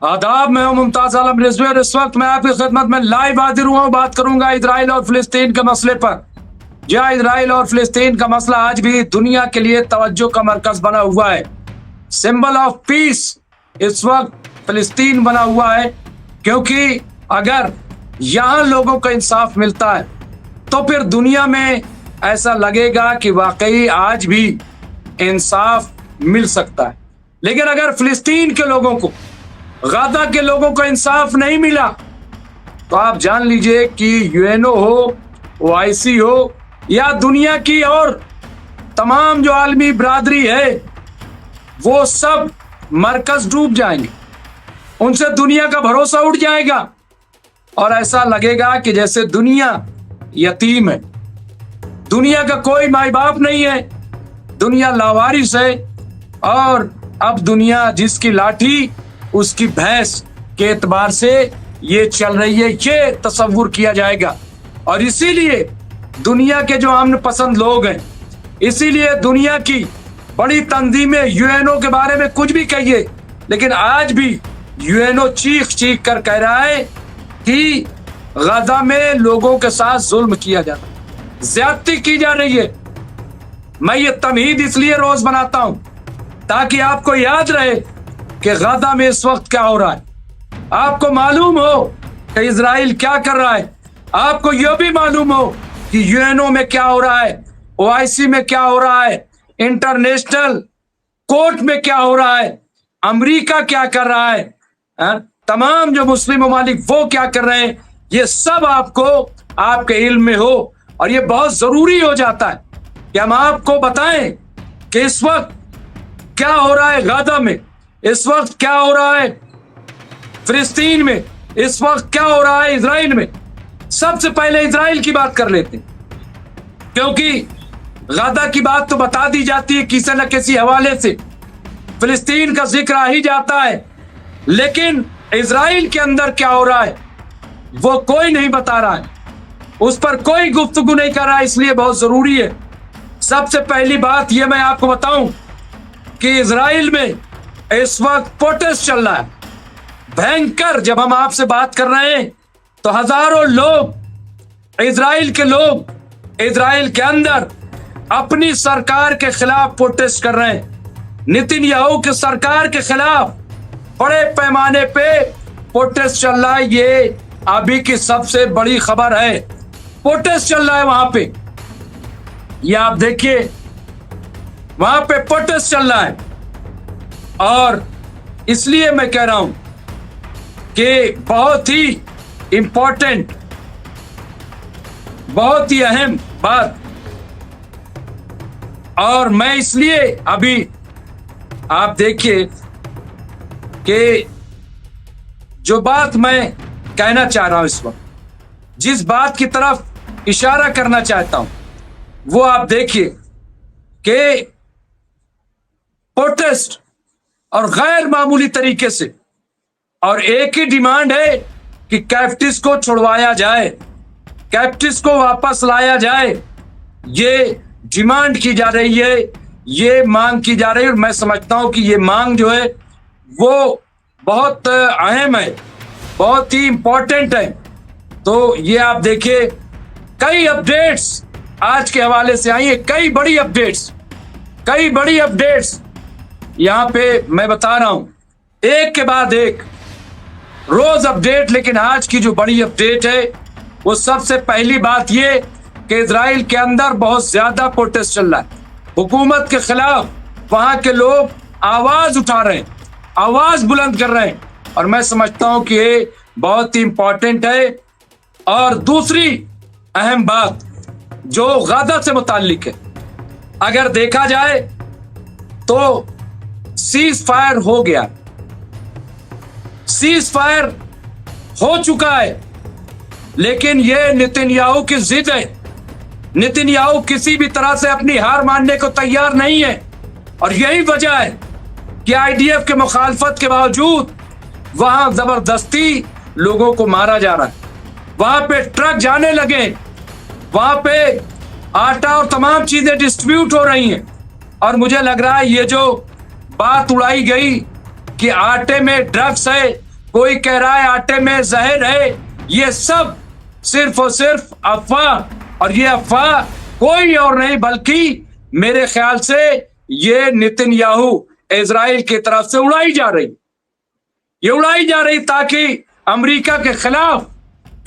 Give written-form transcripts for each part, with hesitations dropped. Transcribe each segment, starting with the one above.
आदाब, मैं हूं मुमताज आलम रिजवी और इस वक्त मैं आपकी खिदमत में लाइव हाजिर हुआ हूं। बात करूंगा इजराइल और फिलिस्तीन के मसले पर। जहां इजराइल और फिलिस्तीन का मसला आज भी दुनिया के लिए तवज्जो का मरकज बना हुआ है। सिंबल ऑफ पीस इस वक्त फिलिस्तीन बना हुआ है, क्योंकि अगर यहां लोगों को इंसाफ मिलता है तो फिर दुनिया में ऐसा लगेगा कि वाकई आज भी इंसाफ मिल सकता है। लेकिन अगर फिलिस्तीन के लोगों को, गाजा के लोगों को इंसाफ नहीं मिला तो आप जान लीजिए कि यूएनओ हो, ओआईसी हो या दुनिया की और तमाम जो आलमी बरादरी है वो सब मरकज डूब जाएंगे, उनसे दुनिया का भरोसा उठ जाएगा और ऐसा लगेगा कि जैसे दुनिया यतीम है, दुनिया का कोई माई बाप नहीं है, दुनिया लावारिस है और अब दुनिया जिसकी लाठी उसकी भैंस के एतबार से ये चल रही है, ये तस्वुर किया जाएगा। और इसीलिए दुनिया के जो अमन पसंद लोग हैं, इसीलिए दुनिया की बड़ी तंजीमें यूएनओ के बारे में कुछ भी कहिए, लेकिन आज भी यूएनओ चीख चीख कर कह रहा है कि गाजा में लोगों के साथ जुल्म किया जा रहा है, ज्यादती की जा रही है। मैं ये तमहीद इसलिए रोज बनाता हूं ताकि आपको याद रहे कि गाजा में इस वक्त क्या हो रहा है, आपको मालूम हो कि इजराइल क्या कर रहा है, आपको यह भी मालूम हो कि यूएनओ में क्या हो रहा है, ओआईसी में क्या हो रहा है, इंटरनेशनल कोर्ट में क्या हो रहा है, अमेरिका क्या कर रहा है, तमाम जो मुस्लिम ममालिक वो क्या कर रहे हैं, ये सब आपको आपके इल्म में हो। और ये बहुत जरूरी हो जाता है कि हम आपको बताएं कि इस वक्त क्या हो रहा है गाजा में, इस वक्त क्या हो रहा है फिलिस्तीन में, इस वक्त क्या हो रहा है इजराइल में। सबसे पहले इजराइल की बात कर लेते हैं, क्योंकि गाजा की बात तो बता दी जाती है किसी न किसी हवाले से, फिलिस्तीन का जिक्र आ ही जाता है, लेकिन इजराइल के अंदर क्या हो रहा है वो कोई नहीं बता रहा है, उस पर कोई गुफ्तगू नहीं कर रहा है। इसलिए बहुत जरूरी है। सबसे पहली बात यह मैं आपको बताऊं कि इजराइल में इस वक्त प्रोटेस्ट चल रहा है भयंकर। जब हम आपसे बात कर रहे हैं तो हजारों लोग, इजराइल के लोग इजराइल के अंदर अपनी सरकार के खिलाफ प्रोटेस्ट कर रहे हैं। नेतन्याहू की सरकार के खिलाफ बड़े पैमाने पे प्रोटेस्ट चल रहा है। ये अभी की सबसे बड़ी खबर है, प्रोटेस्ट चल रहा है वहां पे। ये आप देखिए, वहां पे प्रोटेस्ट चल रहा है। और इसलिए मैं कह रहा हूं कि बहुत ही इंपॉर्टेंट, बहुत ही अहम बात, और मैं इसलिए अभी आप देखिए कि जो बात मैं कहना चाह रहा हूं इस वक्त, जिस बात की तरफ इशारा करना चाहता हूं, वो आप देखिए कि प्रोटेस्ट और गैर मामूली तरीके से, और एक ही डिमांड है कि कैप्टिव्स को छुड़वाया जाए, कैप्टिव्स को वापस लाया जाए। ये डिमांड की जा रही है, ये मांग की जा रही है। और मैं समझता हूं कि ये मांग जो है वो बहुत अहम है, बहुत ही इंपॉर्टेंट है। तो ये आप देखिए, कई अपडेट्स आज के हवाले से आई है, कई बड़ी अपडेट्स यहां पे मैं बता रहा हूं, एक के बाद एक रोज अपडेट। लेकिन आज की जो बड़ी अपडेट है वो सबसे पहली बात ये कि इजराइल के अंदर बहुत ज्यादा प्रोटेस्ट चल रहा है, हुकूमत के खिलाफ वहां के लोग आवाज उठा रहे हैं, आवाज बुलंद कर रहे हैं। और मैं समझता हूं कि ये बहुत ही इंपॉर्टेंट है। और दूसरी अहम बात जो गाजा से मुताल्लिक है, अगर देखा जाए तो सीज फायर हो गया, सीज फायर हो चुका है, लेकिन यह नेतन्याहू की जिद है। नेतन्याहू किसी भी तरह से अपनी हार मानने को तैयार नहीं है, और यही वजह है कि आईडीएफ के मुखालफत के बावजूद वहां जबरदस्ती लोगों को मारा जा रहा है। वहां पे ट्रक जाने लगे, वहां पे आटा और तमाम चीजें डिस्ट्रीब्यूट हो रही हैं। और मुझे लग रहा है ये जो बात उड़ाई गई कि आटे में ड्रग्स है कोई कह रहा है आटे में जहर है, ये सब सिर्फ और सिर्फ अफवाह। और ये अफवाह कोई और नहीं बल्कि मेरे ख्याल से ये नेतन्याहू इजराइल की तरफ से उड़ाई जा रही, ये उड़ाई जा रही ताकि अमेरिका के खिलाफ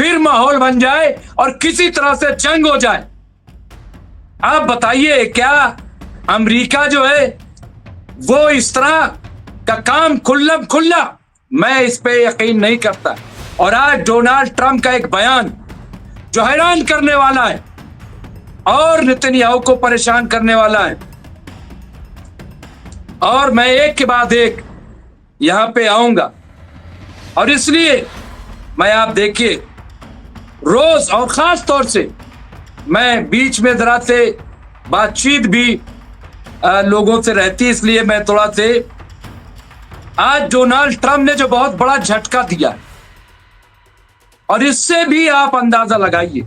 फिर माहौल बन जाए और किसी तरह से जंग हो जाए। आप बताइए, क्या अमेरिका जो है वो इस तरह का काम खुल्लम खुल्ला, मैं इस पे यकीन नहीं करता। और आज डोनाल्ड ट्रंप का एक बयान जो हैरान करने वाला है और नेतन्याहू को परेशान करने वाला है, और मैं एक के बाद एक यहां पे आऊंगा। और इसलिए मैं, आप देखिए, रोज और खास तौर से मैं बीच में जरा से बातचीत भी लोगों से रहती, इसलिए मैं थोड़ा से, आज डोनाल्ड ट्रंप ने जो बहुत बड़ा झटका दिया, और इससे भी आप अंदाजा लगाइए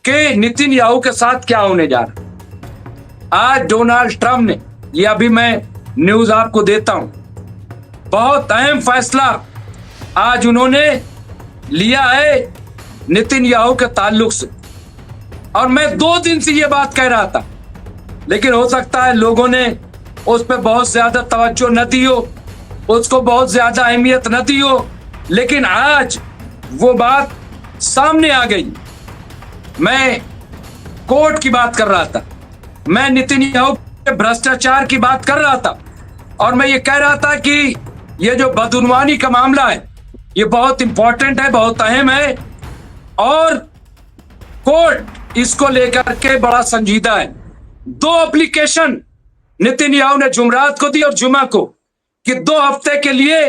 कि नेतन्याहू के साथ क्या होने जा रहा। आज डोनाल्ड ट्रंप ने, ये अभी मैं न्यूज आपको देता हूं, बहुत अहम फैसला आज उन्होंने लिया है नेतन्याहू के ताल्लुक से। और मैं 2 दिन से ये बात कह रहा था, लेकिन हो सकता है लोगों ने उस पर बहुत ज्यादा तवज्जो न दी हो, उसको बहुत ज्यादा अहमियत न दी हो, लेकिन आज वो बात सामने आ गई। मैं कोर्ट की बात कर रहा था, मैं नेतन्याहू के भ्रष्टाचार की बात कर रहा था, और मैं ये कह रहा था कि ये जो बदउनवानी का मामला है ये बहुत इंपॉर्टेंट है, बहुत अहम है, और कोर्ट इसको लेकर के बड़ा संजीदा है। 2 एप्लीकेशन नेतन्याहू ने जुमरात को दी और जुमा को कि 2 हफ्ते के लिए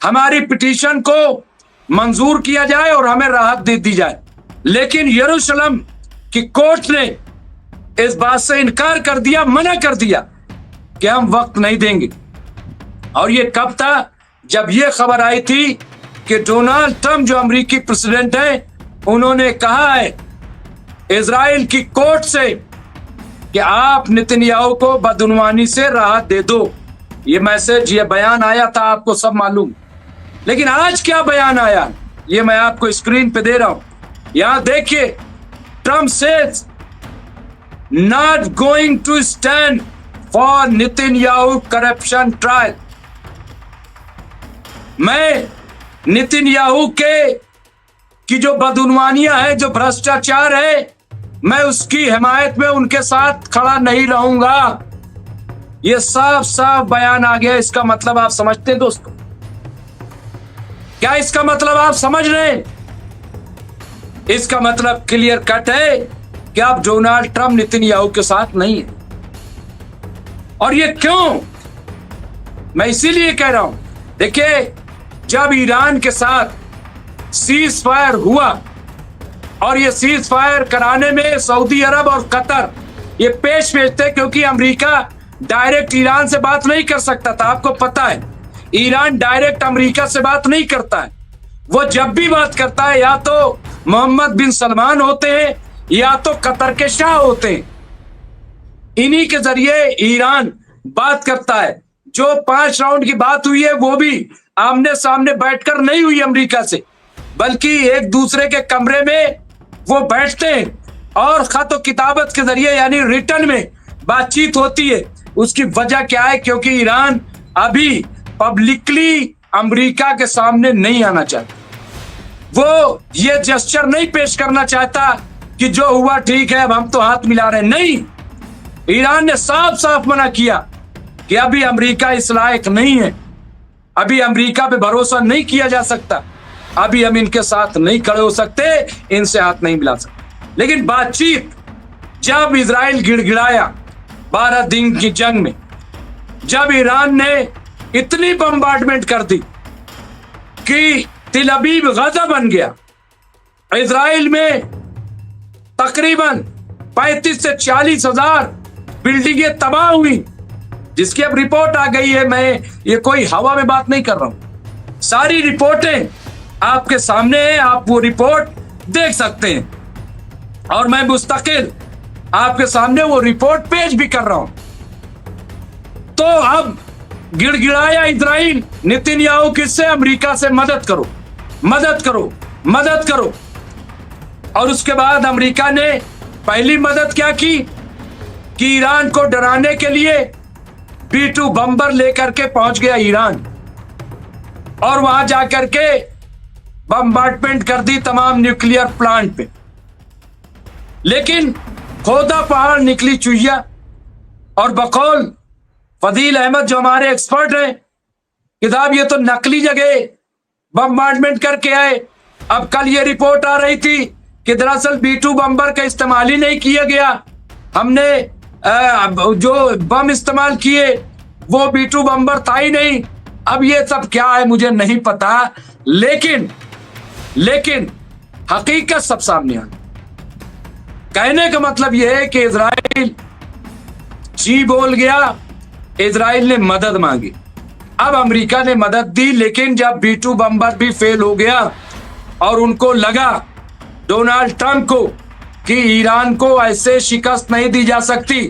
हमारी पिटीशन को मंजूर किया जाए और हमें राहत दे दी जाए। लेकिन यरूशलेम की कोर्ट ने इस बात से इनकार कर दिया, मना कर दिया कि हम वक्त नहीं देंगे। और ये कब था? जब ये खबर आई थी कि डोनाल्ड ट्रंप जो अमेरिकी प्रेसिडेंट हैं, उन्होंने कहा है इजराइल की कोर्ट से कि आप नेतन्याहू को बदउनवानी से राहत दे दो। ये मैसेज, ये बयान आया था, आपको सब मालूम। लेकिन आज क्या बयान आया, ये मैं आपको स्क्रीन पे दे रहा हूं, यहां देखिए। Trump says not going to stand for Netanyahu corruption trial. मैं नेतन्याहू के की जो बदउनवानियां है, जो भ्रष्टाचार है, मैं उसकी हिमायत में उनके साथ खड़ा नहीं रहूंगा। ये साफ साफ बयान आ गया। इसका मतलब आप समझते हैं दोस्तों? क्या इसका मतलब आप समझ रहे हैं? इसका मतलब क्लियर कट है कि आप डोनाल्ड ट्रंप नेतन्याहू के साथ नहीं है। और ये क्यों? मैं इसीलिए कह रहा हूं, देखिए, जब ईरान के साथ सीज फायर हुआ, और ये सीज फायर कराने में सऊदी अरब और कतर ये पेश थे, क्योंकि अमेरिका डायरेक्ट ईरान से बात नहीं कर सकता था। आपको पता है, ईरान डायरेक्ट अमेरिका से बात नहीं करता है। वो जब भी बात करता है या तो मोहम्मद बिन सलमान होते हैं या तो कतर के शाह होते हैं। इन्हीं के जरिए ईरान बात करता है। जो 5 राउंड की बात हुई है वो भी आमने सामने बैठकर नहीं हुई अमेरिका से, बल्कि एक दूसरे के कमरे में वो बैठते हैं और खत किताबत के जरिए, यानी रिटर्न में बातचीत होती है। उसकी वजह क्या है? क्योंकि ईरान अभी पब्लिकली अमेरिका के सामने नहीं आना चाहता। वो ये जेस्चर नहीं पेश करना चाहता कि जो हुआ ठीक है, अब हम तो हाथ मिला रहे हैं। नहीं, ईरान ने साफ साफ मना किया कि अभी अमेरिका इस लायक नहीं है, अभी अमेरिका पे भरोसा नहीं किया जा सकता, अभी हम इनके साथ नहीं खड़े हो सकते, इनसे हाथ नहीं मिला सकते। लेकिन बातचीत जब इजराइल गिड़गिड़ाया 12 दिन की जंग में, जब ईरान ने इतनी बम्बार्डमेंट कर दी कि तिल अबीब गजा बन गया, इजराइल में तकरीबन 35 से 40 हजार बिल्डिंगें तबाह हुई, जिसकी अब रिपोर्ट आ गई है। मैं ये कोई हवा में बात नहीं कर रहा हूं, सारी रिपोर्टें आपके सामने है, आप वो रिपोर्ट देख सकते हैं, और मैं मुस्तकिल आपके सामने वो रिपोर्ट पेश भी कर रहा हूं। तो अब गिड़गिड़ाया इजराइल, नेतन्याहू किससे? अमेरिका से मदद करो, मदद करो, मदद करो। और उसके बाद अमेरिका ने पहली मदद क्या की कि ईरान को डराने के लिए B-2 बम्बर लेकर के पहुंच गया ईरान और वहां जाकर के बम्बार्डमेंट कर दी तमाम न्यूक्लियर प्लांट पे। लेकिन खोदा पहाड़ निकली चुहिया, और बकौल फदील अहमद जो हमारे एक्सपर्ट हैं, किताब ये तो नकली जगह बम्बार्डमेंट करके आए। अब कल ये रिपोर्ट आ रही थी कि दरअसल B-2 बम्बर का इस्तेमाल ही नहीं किया गया, हमने जो बम इस्तेमाल किए वो B-2 बम्बर था ही नहीं। अब ये सब क्या है मुझे नहीं पता, लेकिन हकीकत सब सामने आ। कहने का मतलब यह है कि इजराइल जी बोल गया, इजराइल ने मदद मांगी। अब अमेरिका ने मदद दी, लेकिन जब B-2 बम्बर भी फेल हो गया और उनको लगा डोनाल्ड ट्रंप को कि ईरान को ऐसे शिकस्त नहीं दी जा सकती,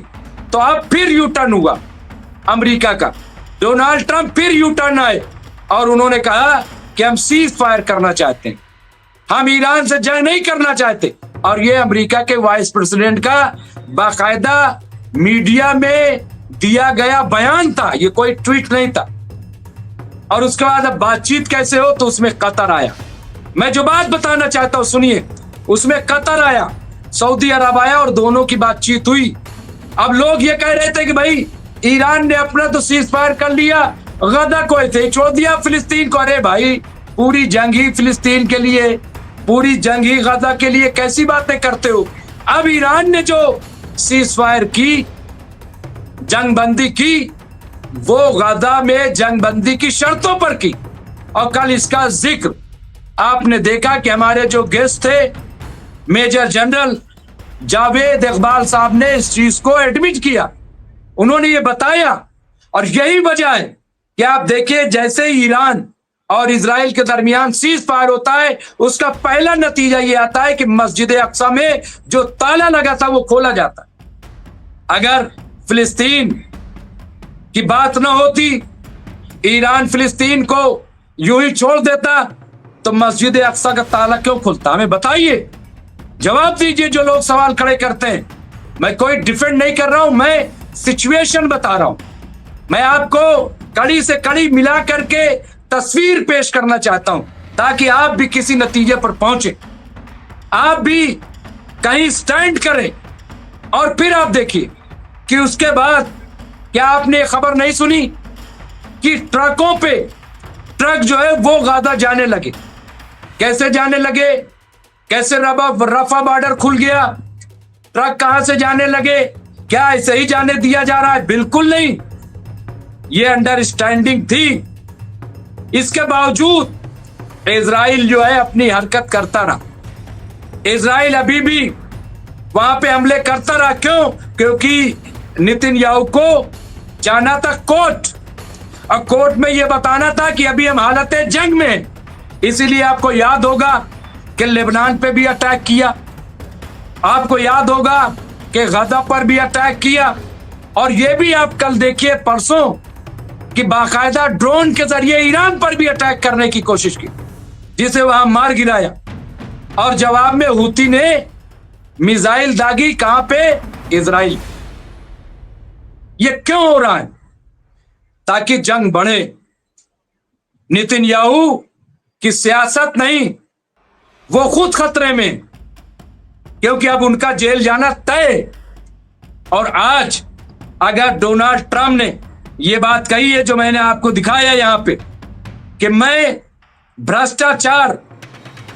तो अब फिर यू टर्न हुआ अमेरिका का। डोनाल्ड ट्रंप फिर यू टर्न आए और उन्होंने कहा कि हम सीज फायर करना चाहते हैं, हम ईरान से जंग नहीं करना चाहते। और ये अमेरिका के वाइस प्रेसिडेंट का बाकायदा मीडिया में दिया गया बयान था, ये कोई ट्वीट नहीं था। और उसके बाद अब बातचीत कैसे हो, तो उसमें कतर आया। मैं जो बात बताना चाहता हूं सुनिए, उसमें कतर आया, सऊदी अरब आया और दोनों की बातचीत हुई। अब लोग ये कह रहे थे कि भाई ईरान ने अपना तो सीज फायर कर लिया, गजा को ऐसे ही छोड़ दिया फिलिस्तीन को। अरे भाई पूरी जंग ही फिलिस्तीन के लिए, पूरी जंग ही गजा के लिए, कैसी बातें करते हो। अब ईरान ने जो सीज फायर की, जंगबंदी की, वो गजा में जंगबंदी की शर्तों पर की। और कल इसका जिक्र आपने देखा कि हमारे जो गेस्ट थे मेजर जनरल जावेद इकबाल साहब ने इस चीज को एडमिट किया, उन्होंने ये बताया। और यही वजह है कि आप देखिए जैसे ईरान और इजराइल के दरमियान सीज फायर होता है, उसका पहला नतीजा ये आता है कि मस्जिद अक्सा में जो ताला लगा था वो खोला जाता है। अगर फिलिस्तीन की बात ना होती, ईरान फिलिस्तीन को यूं ही छोड़ देता, तो मस्जिद अक्सा का ताला क्यों खुलता? हमें बताइए, जवाब दीजिए जो लोग सवाल खड़े करते हैं। मैं कोई डिफेंड नहीं कर रहा हूं, मैं सिचुएशन बता रहा हूं। मैं आपको कड़ी से कड़ी मिला करके तस्वीर पेश करना चाहता हूं ताकि आप भी किसी नतीजे पर पहुंचे, आप भी कहीं स्टैंड करें। और फिर आप देखिए कि उसके बाद क्या आपने खबर नहीं सुनी कि ट्रकों पे ट्रक जो है वो गजा जाने लगे। कैसे जाने लगे? कैसे रफा बॉर्डर खुल गया? ट्रक कहां से जाने लगे? क्या ऐसे ही जाने दिया जा रहा है? बिल्कुल नहीं, ये अंडरस्टैंडिंग थी। इसके बावजूद इजराइल जो है अपनी हरकत करता रहा। इजराइल अभी भी वहां पे हमले करता रहा। क्यों? क्योंकि नेतन्याहू को जाना था कोर्ट, और कोर्ट में यह बताना था कि अभी हम हालत जंग में हैं। इसीलिए आपको याद होगा कि लेबनान पे भी अटैक किया, आपको याद होगा कि गजा पर भी अटैक किया, और ये भी आप कल देखिए परसों कि बाकायदा ड्रोन के जरिए ईरान पर भी अटैक करने की कोशिश की, जिसे वहां मार गिराया। और जवाब में हूती ने मिसाइल दागी कहां पे? इजराइल। ये क्यों हो रहा है? ताकि जंग बढ़े। नेतन्याहू की सियासत नहीं, वो खुद खतरे में, क्योंकि अब उनका जेल जाना तय। और आज अगर डोनाल्ड ट्रंप ने यह बात कही है जो मैंने आपको दिखाया यहां पे कि मैं भ्रष्टाचार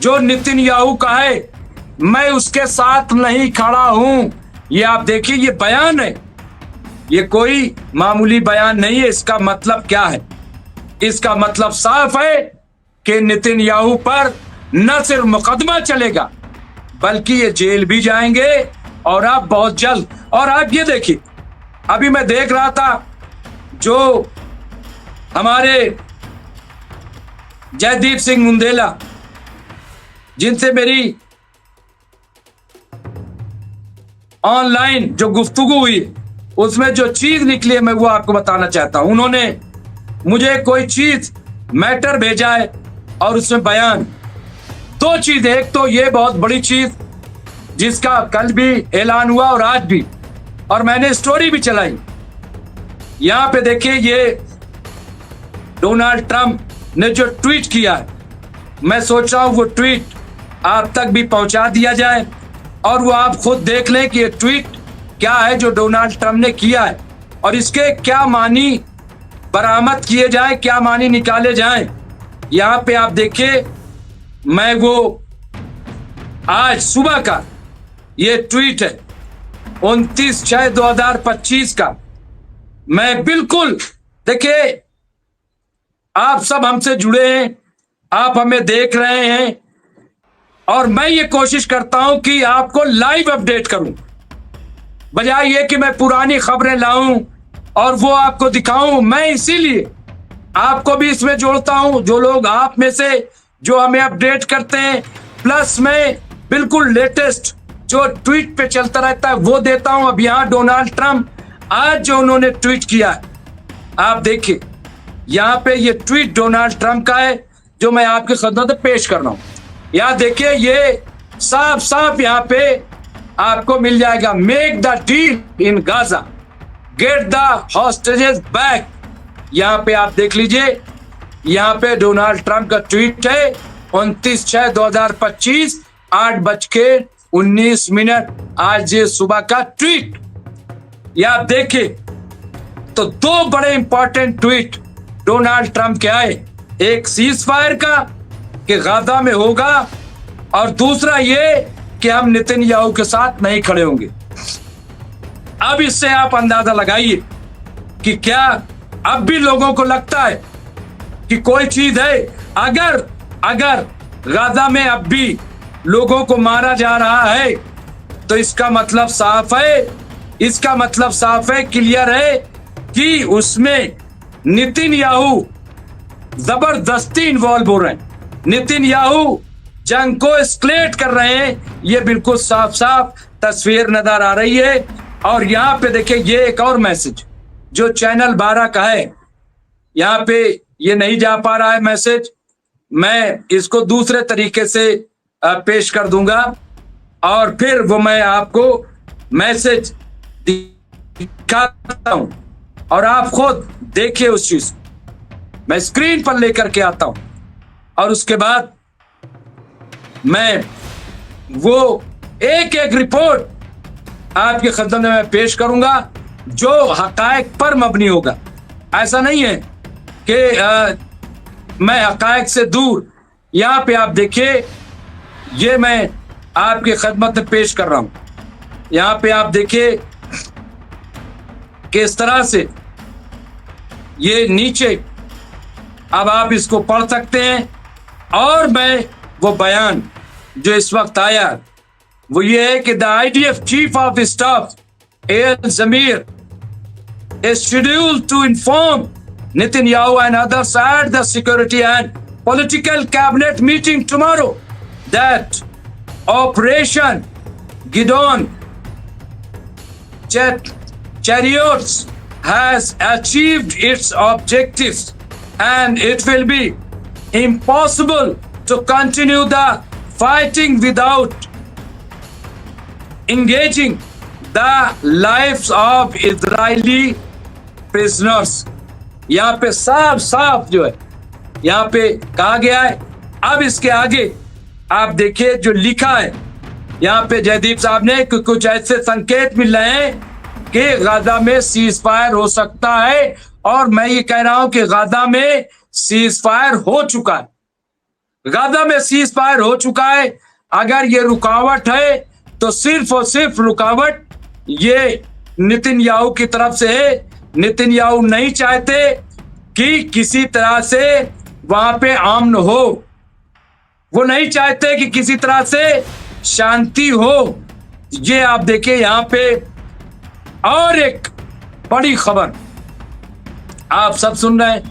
जो नेतन्याहू का है मैं उसके साथ नहीं खड़ा हूं, ये आप देखिए, ये बयान है, ये कोई मामूली बयान नहीं है। इसका मतलब क्या है? इसका मतलब साफ है कि नेतन्याहू पर न सिर्फ मुकदमा चलेगा बल्कि ये जेल भी जाएंगे, और आप बहुत जल्द। और आप ये देखिए, अभी मैं देख रहा था जो हमारे जयदीप सिंह मुंडेला, जिनसे मेरी ऑनलाइन जो गुफ्तगू हुई, उसमें जो चीज निकली है मैं वो आपको बताना चाहता हूं। उन्होंने मुझे कोई चीज मैटर भेजा है और उसमें बयान। दो चीज, एक तो ये बहुत बड़ी चीज जिसका कल भी ऐलान हुआ और आज भी, और मैंने स्टोरी भी चलाई। यहां पे देखिए, ये डोनाल्ड ट्रंप ने जो ट्वीट किया है, मैं सोच रहा हूं वो ट्वीट आप तक भी पहुंचा दिया जाए और वो आप खुद देख लें कि ये ट्वीट क्या है जो डोनाल्ड ट्रंप ने किया है और इसके क्या मानी बरामद किए जाए, क्या मानी निकाले जाएं। यहां पे आप देखिए, मैं वो आज सुबह का ये ट्वीट है 29/6/2025 का। मैं बिल्कुल, देखिए आप सब हमसे जुड़े हैं, आप हमें देख रहे हैं और मैं ये कोशिश करता हूं कि आपको लाइव अपडेट करूं, बजाय ये कि मैं पुरानी खबरें लाऊं और वो आपको दिखाऊं। मैं इसीलिए आपको भी इसमें जोड़ता हूं, जो लोग आप में से जो हमें अपडेट करते हैं, प्लस मैं बिल्कुल लेटेस्ट जो ट्वीट पे चलता रहता है वो देता हूं। अब यहां डोनाल्ड ट्रंप आज जो उन्होंने ट्वीट किया है, आप देखिए यहां पे ये ट्वीट डोनाल्ड ट्रंप का है जो मैं आपकी खिदमत में पेश कर रहा हूं। यहां देखिए, ये साफ साफ यहां पे आपको मिल जाएगा, make the deal in Gaza, get the hostages back. यहां पे आप देख लीजिए, यहां पे डोनाल्ड ट्रंप का ट्वीट है 29/6/2025 8:19 आज ये सुबह का ट्वीट। या आप देखिए तो दो बड़े इंपॉर्टेंट ट्वीट डोनाल्ड ट्रंप के आए, एक सीज फायर का कि गाजा में होगा और दूसरा ये कि हम नेतन्याहू के साथ नहीं खड़े होंगे। अब इससे आप अंदाजा लगाइए कि क्या अब भी लोगों को लगता है कि कोई चीज है। अगर गाजा में अब भी लोगों को मारा जा रहा है तो इसका मतलब साफ है, क्लियर है कि उसमें नेतन्याहू जबरदस्ती इन्वॉल्व हो रहे हैं, नेतन्याहू जंग को एस्केलेट कर रहे हैं। ये बिल्कुल साफ साफ तस्वीर नजर आ रही है। और यहाँ पे देखिए, ये एक और मैसेज जो चैनल 12 का है, यहाँ पे ये नहीं जा पा रहा है मैसेज, मैं इसको दूसरे तरीके से पेश कर दूंगा और फिर वो मैं आपको मैसेज दिखाता हूं और आप खुद देखिए उस चीज, मैं स्क्रीन पर लेकर के आता हूं और उसके बाद मैं वो एक एक रिपोर्ट आपकी खिदमत में मैं पेश करूंगा जो हकायक पर मबनी होगा। ऐसा नहीं है कि मैं हकायक से दूर। यहां पे आप देखिए, ये मैं आपकी खिदमत में पेश कर रहा हूं। यहां पे आप देखिए किस तरह से ये नीचे, अब आप इसको पढ़ सकते हैं। और मैं वो बयान जो इस वक्त आया वो ये है कि the IDF chief of staff Eyal Zamir is scheduled to inform Netanyahu and others at the security and political cabinet meeting tomorrow that Operation Gidon Chariots has achieved its objectives and it will be impossible to continue the fighting without engaging the lives of Israeli prisoners। यहाँ पे साफ साफ जो है यहाँ पे कहा गया है। अब इसके आगे आप देखिए जो लिखा है यहाँ पे जयदीप साहब ने, कुछ ऐसे संकेत मिल रहे हैं कि गाजा में सीज फायर हो सकता है और मैं ये कह रहा हूं कि गाजा में सीज फायर हो चुका है, गाजा में सीज फायर हो चुका है। अगर ये रुकावट है तो सिर्फ और सिर्फ रुकावट ये नेतन्याहू की तरफ से है। नेतन्याहू नहीं चाहते कि किसी तरह से वहां पे अमन हो, वो नहीं चाहते कि किसी तरह से शांति हो। ये आप देखिए यहाँ पे और एक बड़ी खबर आप सब सुन रहे हैं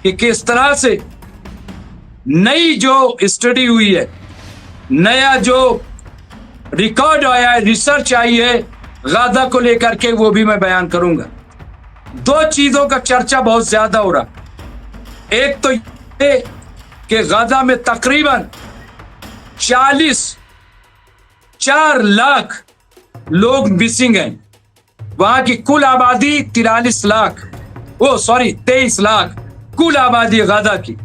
कि किस तरह से नई जो स्टडी हुई है, नया जो रिकॉर्ड आया है, रिसर्च आई है गाजा को लेकर के, वो भी मैं बयान करूंगा। दो चीजों का चर्चा बहुत ज्यादा हो रहा। एक तो ये कि गाजा में तकरीबन 4 लाख लोग मिसिंग हैं। वहां की कुल आबादी 23 लाख कुल आबादी गाजा की।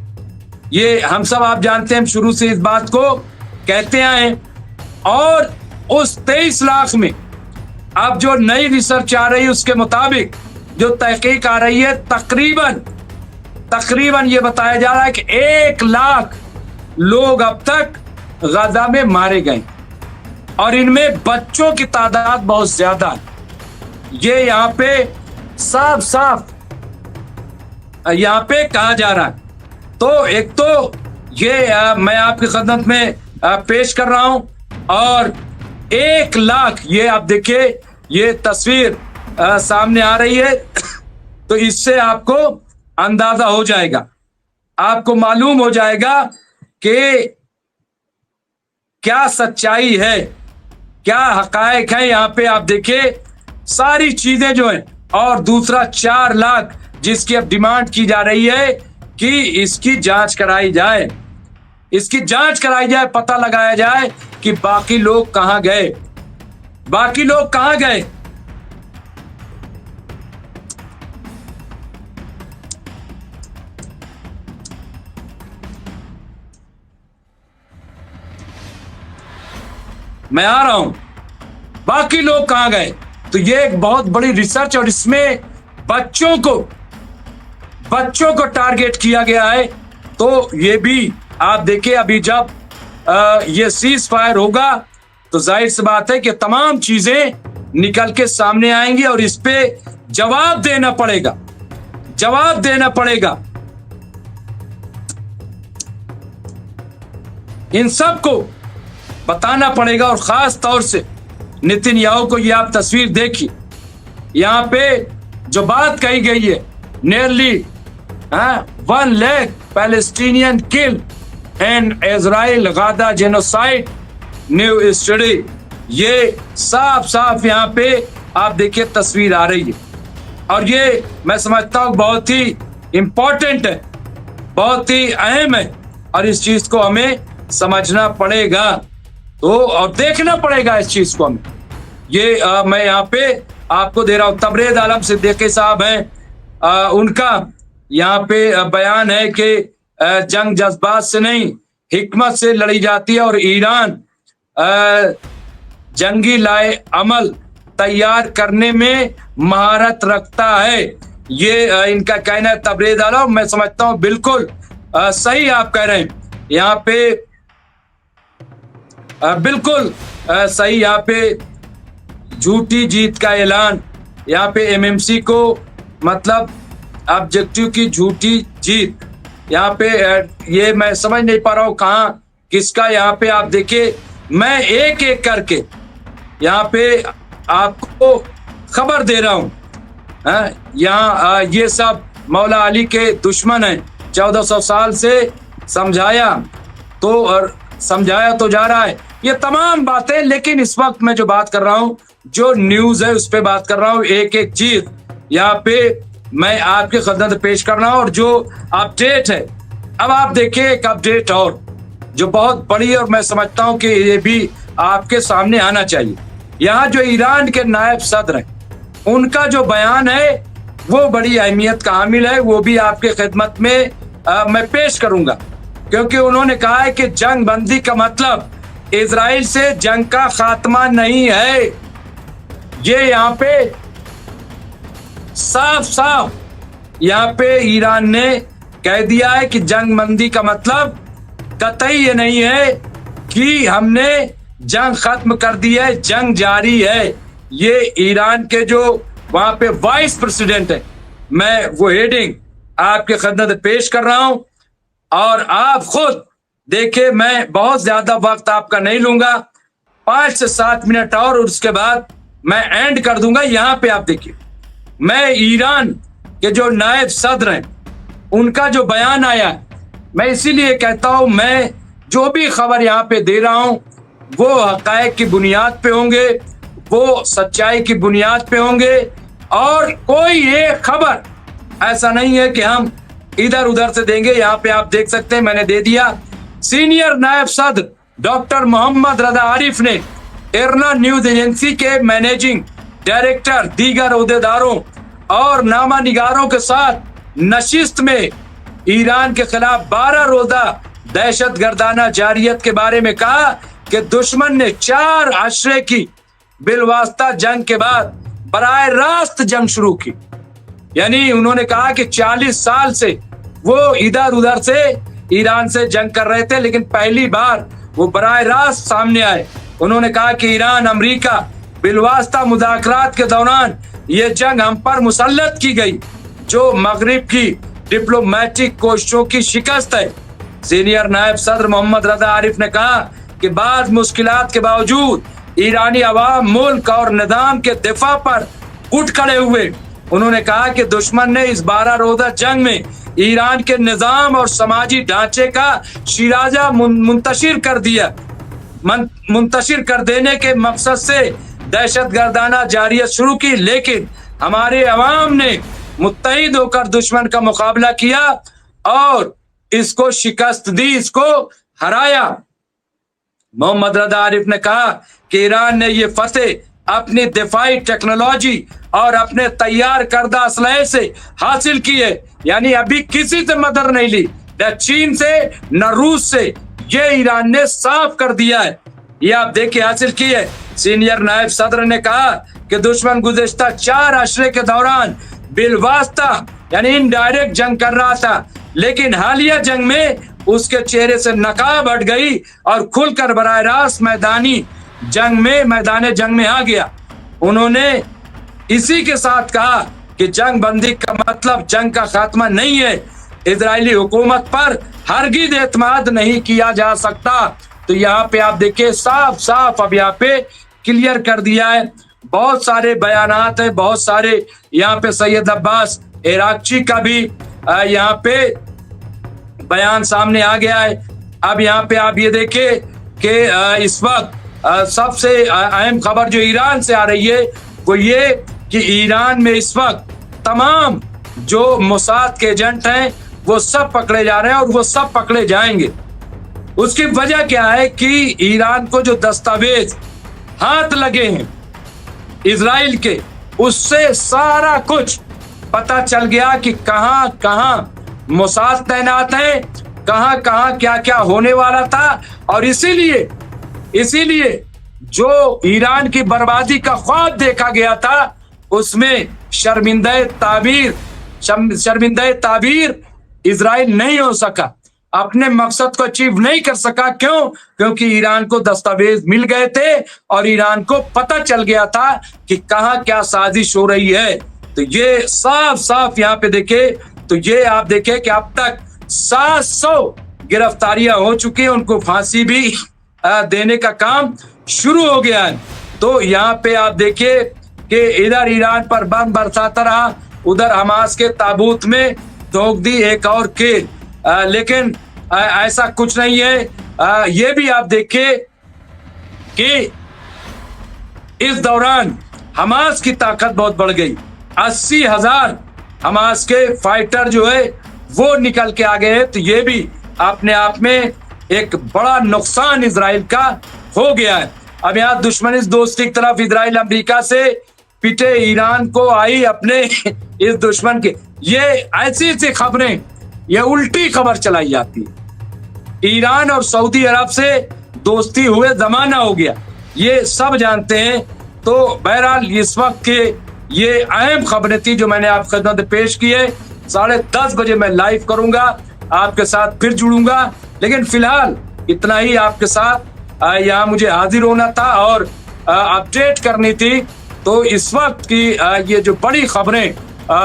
ये हम सब आप जानते हैं, हम शुरू से इस बात को कहते आए हैं। और उस 23 लाख में अब जो नई रिसर्च आ रही है उसके मुताबिक जो तहकीक आ रही है, तकरीबन ये बताया जा रहा है कि 1 लाख लोग अब तक गाजा में मारे गए और इनमें बच्चों की तादाद बहुत ज्यादा है। ये यहाँ पे साफ यहाँ पे कहा जा रहा है। तो एक तो ये मैं आपकी खिदमत में पेश कर रहा हूं और 1 लाख, ये आप देखिए ये तस्वीर सामने आ रही है। तो इससे आपको अंदाजा हो जाएगा, आपको मालूम हो जाएगा कि क्या सच्चाई है, क्या हकायक है। यहाँ पे आप देखिए सारी चीजें जो हैं। और दूसरा 4 लाख जिसकी अब डिमांड की जा रही है कि इसकी जांच कराई जाए, पता लगाया जाए कि बाकी लोग कहां गए। मैं आ रहा हूं, बाकी लोग कहां गए। तो ये एक बहुत बड़ी रिसर्च और इसमें बच्चों को टारगेट किया गया है। तो ये भी आप देखिए, अभी जब ये सीज फायर होगा तो जाहिर सी बात है कि तमाम चीजें निकल के सामने आएंगी और इस पे जवाब देना पड़ेगा। इन सबको बताना पड़ेगा। और खास तौर से नेतन्याहू को, ये आप तस्वीर देखिए, यहाँ पे जो बात कही गई है, nearly 1 lakh Palestinian kill and Israel Gaza genocide new study, ये साफ यहाँ पे आप देखिए तस्वीर आ रही है। और ये मैं समझता हूँ बहुत ही इंपॉर्टेंट है, बहुत ही अहम है और इस चीज को हमें समझना पड़ेगा तो और देखना पड़ेगा इस चीज को हमें। ये मैं यहाँ पे आपको दे रहा हूँ, तबरेज़ आलम सिद्दीकी साहब हैं, उनका यहाँ पे बयान है कि जंग जज्बात से नहीं हिकमत से लड़ी जाती है और ईरान जंगी लाए अमल तैयार करने में महारत रखता है। ये इनका कहना है, तबरेज़ आलम। मैं समझता हूँ बिल्कुल सही आप कह रहे हैं, यहाँ पे बिल्कुल सही। यहाँ पे झूठी जीत का ऐलान, यहाँ पे एमएमसी को मतलब ऑब्जेक्टिव की झूठी जीत, यहाँ पे ये मैं समझ नहीं पा रहा हूँ कहाँ किसका। यहाँ पे आप देखिए, मैं एक एक करके यहाँ पे आपको खबर दे रहा हूँ। यहाँ ये सब मौला अली के दुश्मन हैं, 1400 साल से समझाया तो जा रहा है ये तमाम बातें। लेकिन इस वक्त मैं जो बात कर रहा हूँ, जो न्यूज है उस पर बात कर रहा हूँ, एक एक चीज यहाँ पे मैं आपके खिदमत पेश कर रहा हूँ। और जो अपडेट है, अब आप देखिए एक अपडेट और जो बहुत बड़ी है और मैं समझता हूँ कि ये भी आपके सामने आना चाहिए। यहाँ जो ईरान के नायब सदर हैं, उनका जो बयान है वो बड़ी अहमियत का हामिल है, वो भी आपके खिदमत में मैं पेश करूंगा। क्योंकि उन्होंने कहा है कि जंग बंदी का मतलब इजराइल से जंग का खात्मा नहीं है। ये यहाँ पे साफ यहाँ पे ईरान ने कह दिया है कि जंग बंदी का मतलब कतई ये नहीं है कि हमने जंग खत्म कर दी है, जंग जारी है। ये ईरान के जो वहां पे वाइस प्रेसिडेंट है, मैं वो हेडिंग आपके खिदमत पेश कर रहा हूं और आप खुद देखिए। मैं बहुत ज्यादा वक्त आपका नहीं लूंगा, 5 से 7 मिनट और उसके बाद मैं एंड कर दूंगा। यहाँ पे आप देखिए, मैं ईरान के जो नायब सदर हैं उनका जो बयान आया, मैं इसीलिए कहता हूं मैं जो भी खबर यहाँ पे दे रहा हूं वो हकायक की बुनियाद पे होंगे, वो सच्चाई की बुनियाद पे होंगे। और कोई एक खबर ऐसा नहीं है कि हम इधर उधर से देंगे। यहाँ पे आप देख सकते हैं मैंने दे दिया। सीनियर नायब सदर डॉक्टर मोहम्मद रजा आरिफ ने इरना न्यूज एजेंसी के मैनेजिंग डायरेक्टर, दीगर ओहदेदारों और नामानिगारों के साथ नशिस्त में ईरान के खिलाफ 12 रोजा दहशत गर्दाना जारियत के बारे में कहा कि दुश्मन ने 4 अशरे की बिलवास्ता जंग के बाद बराह रास्त जंग शुरू की। यानी उन्होंने कहा कि 40 साल से वो इधर उधर से ईरान से जंग कर रहे थे, लेकिन पहली बार वो बराह रास्त सामने आए। उन्होंने कहा कि ईरान अमेरिका बिलवास्ता मुज़ाकरात के दौरान ये जंग हम पर मुसल्लत की गई, जो मगरिब की डिप्लोमेटिक कोशिशों की शिकस्त है। सीनियर नायब सदर मोहम्मद रजा आरिफ ने कहा कि बाद मुश्किलात के बावजूद ईरानी अवाम मुल्क और निजाम के दिफा पर उठ खड़े हुए। उन्होंने कहा कि दुश्मन ने इस 12 रोजा जंग में ईरान के निजाम और समाजी ढांचे का शिराजा मुंतशिर कर देने के मकसद से दहशत गर्दाना जारियत शुरू की, लेकिन हमारे अवाम ने मुत्तहिद होकर दुश्मन का मुकाबला किया और इसको शिकस्त दी, इसको हराया। मोहम्मद रजा आरिफ ने कहा कि ईरान ने ये फतेह अपनी दिफाई टेक्नोलॉजी और अपने तैयार करदा असलहे से हासिल की है। यानी अभी किसी से मदद नहीं ली, न चीन से न रूस से, ये ईरान ने साफ कर दिया है। ये आप देखिए हासिल की है। सीनियर नायब सदर ने कहा कि दुश्मन गुज़िश्ता 4 अशरे के दौरान बिलवास्ता यानी इनडायरेक्ट जंग कर रहा था, लेकिन हालिया जंग में उसके चेहरे से नकाब हट गई और खुलकर बराह रास्त मैदान जंग में आ गया। उन्होंने इसी के साथ कहा कि जंग बंदी का मतलब जंग का खात्मा नहीं है। इजरायली हुकूमत पर हरगिज एतमाद नहीं किया जा सकता। तो यहाँ पे आप देखिए साफ साफ अब यहाँ पे क्लियर कर दिया है। बहुत सारे बयानात है, बहुत सारे यहाँ पे सैयद अब्बास इराकची का भी यहाँ पे बयान सामने आ गया है। अब यहाँ पे आप ये देखिए कि इस वक्त सबसे अहम खबर जो ईरान से आ रही है वो ये कि ईरान में इस वक्त तमाम जो मोसाद के एजेंट हैं वो सब पकड़े जा रहे हैं और वो सब पकड़े जाएंगे। उसकी वजह क्या है कि ईरान को जो दस्तावेज हाथ लगे हैं इजराइल के, उससे सारा कुछ पता चल गया कि कहां कहां मोसाद तैनात है, कहां कहां क्या क्या होने वाला था। और इसीलिए जो ईरान की बर्बादी का ख्वाब देखा गया था उसमें शर्मिंदा ताबीर इजराइल नहीं हो सका, अपने मकसद को अचीव नहीं कर सका। क्यों? क्योंकि ईरान को दस्तावेज मिल गए थे और ईरान को पता चल गया था कि कहां क्या साजिश हो रही है। तो ये साफ साफ यहाँ पे देखे तो ये आप देखें कि अब तक 700 गिरफ्तारियां हो चुकी हैं, उनको फांसी भी देने का काम शुरू हो गया है। तो यहाँ पे आप देखिए कि इधर ईरान पर बम बरसाता रहा, उधर हमास के ताबूत में ठोक दी एक और केल, लेकिन ऐसा कुछ नहीं है। ये भी आप देखिए कि इस दौरान हमास की ताकत बहुत बढ़ गई। 80,000 हमास के फाइटर जो है वो निकल के आ गए हैं। तो ये भी अपने आप में एक बड़ा नुकसान इजराइल का हो गया है। अब यहाँ दुश्मनी दोस्ती की तरफ इजराइल अमेरिका से पिटे ईरान को आई अपने इस दुश्मन के, ये ऐसी खबरें, ये उल्टी खबर चलाई जाती है। ईरान और सऊदी अरब से दोस्ती हुए जमाना हो गया, ये सब जानते हैं। तो बहरहाल इस वक्त के ये अहम खबरें थी जो मैंने आप खिदमत में पेश की है। 10:30 बजे मैं लाइव करूंगा, आपके साथ फिर जुड़ूंगा, लेकिन फिलहाल इतना ही आपके साथ यहाँ मुझे हाजिर होना था और अपडेट करनी थी। तो इस वक्त की ये जो बड़ी खबरें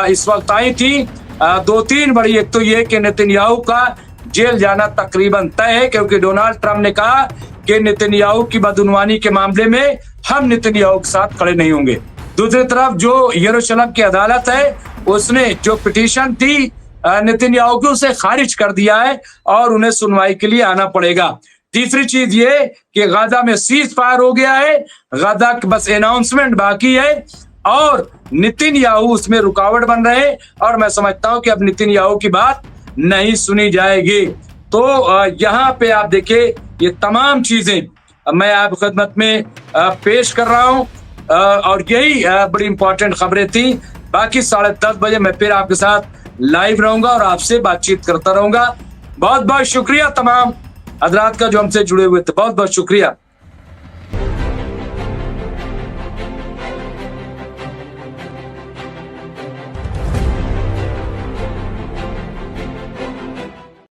इस वक्त आई थी, 2-3 बड़ी। एक तो ये कि नेतन्याहू का जेल जाना तकरीबन तय है, क्योंकि डोनाल्ड ट्रंप ने कहा कि नेतन्याहू की बदउनवानी के मामले में हम नेतन्याहू के साथ खड़े नहीं होंगे। दूसरी तरफ जो यरूशलेम की अदालत है उसने जो पिटीशन थी नेतन्याहू की उसे खारिज कर दिया है और उन्हें सुनवाई के लिए आना पड़ेगा। तीसरी चीज ये कि गाजा में सीज फायर हो गया है, गाजा की बस अनाउंसमेंट बाकी है और नेतन्याहू उसमें रुकावट बन रहे हैं। और मैं समझता हूं कि अब नेतन्याहू की बात नहीं सुनी जाएगी। तो यहाँ पे आप देखिए ये तमाम चीजें मैं आप खिदमत में पेश कर रहा हूँ और यही बड़ी इंपॉर्टेंट खबरें थी। बाकी 10:30 बजे मैं फिर आपके साथ लाइव रहूंगा और आपसे बातचीत करता रहूंगा। बहुत बहुत शुक्रिया तमाम हजरात का जो हमसे जुड़े हुए थे, बहुत बहुत शुक्रिया।